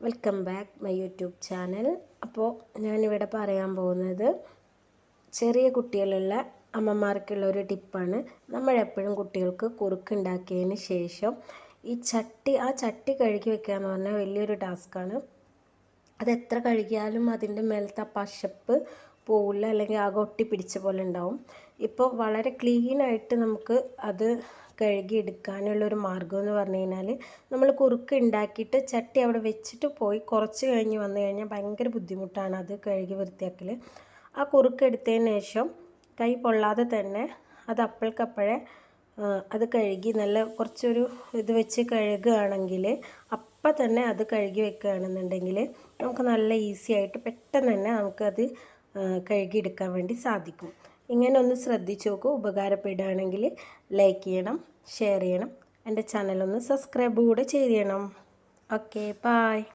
Welcome back my YouTube channel. അപ്പോൾ ഞാനിവിടെ പറയാൻ പോകുന്നത് ചെറിയ കുട്ടികളുള്ള അമ്മമാർക്കുള്ള ഒരു ടിപ്പാണ്. നമ്മളെപ്പോഴും കുട്ടികൾക്ക് കുറുക്കുണ്ടാക്കിയതിന് ശേഷം ആ ചട്ടി കഴുകി വെക്കുക എന്ന് പറഞ്ഞാൽ വലിയൊരു ടാസ്ക്കാണ്. അത് എത്ര കഴുകിയാലും അതിൻ്റെ മേലത്തെ ആ പശപ്പ് പോവില്ല, അല്ലെങ്കിൽ ആകെ ഒട്ടി പിടിച്ച പോലെ ഉണ്ടാവും. ഇപ്പോൾ വളരെ ക്ലീനായിട്ട് നമുക്ക് അത് കഴുകിയെടുക്കാനുള്ളൊരു മാർഗ്ഗം എന്ന് പറഞ്ഞു കഴിഞ്ഞാൽ, നമ്മൾ കുറുക്ക് ഉണ്ടാക്കിയിട്ട് ചട്ടി അവിടെ വെച്ചിട്ട് പോയി കുറച്ച് കഴിഞ്ഞ് വന്നു കഴിഞ്ഞാൽ ഭയങ്കര ബുദ്ധിമുട്ടാണ് അത് കഴുകി വൃത്തിയാക്കൽ. ആ കുറുക്ക് എടുത്തതിന് ശേഷം കൈ പൊള്ളാതെ തന്നെ അത് അപ്പോഴേക്കപ്പോഴേ അത് കഴുകി നല്ല കുറച്ചൊരു ഇത് വെച്ച് കഴുകുകയാണെങ്കിൽ അപ്പം തന്നെ അത് കഴുകി വെക്കുകയാണെന്നുണ്ടെങ്കിൽ നമുക്ക് നല്ല ഈസി ആയിട്ട് പെട്ടെന്ന് തന്നെ നമുക്കത് കഴുകിയെടുക്കാൻ വേണ്ടി സാധിക്കും. ഇങ്ങനെ ഒന്ന് ശ്രദ്ധിച്ച് നോക്കൂ. ഉപകാരപ്പെടുകയാണെങ്കിൽ ലൈക്ക് ചെയ്യണം, ഷെയർ ചെയ്യണം, എൻ്റെ ചാനലൊന്ന് സബ്സ്ക്രൈബ് കൂടെ ചെയ്യണം. Okay, by.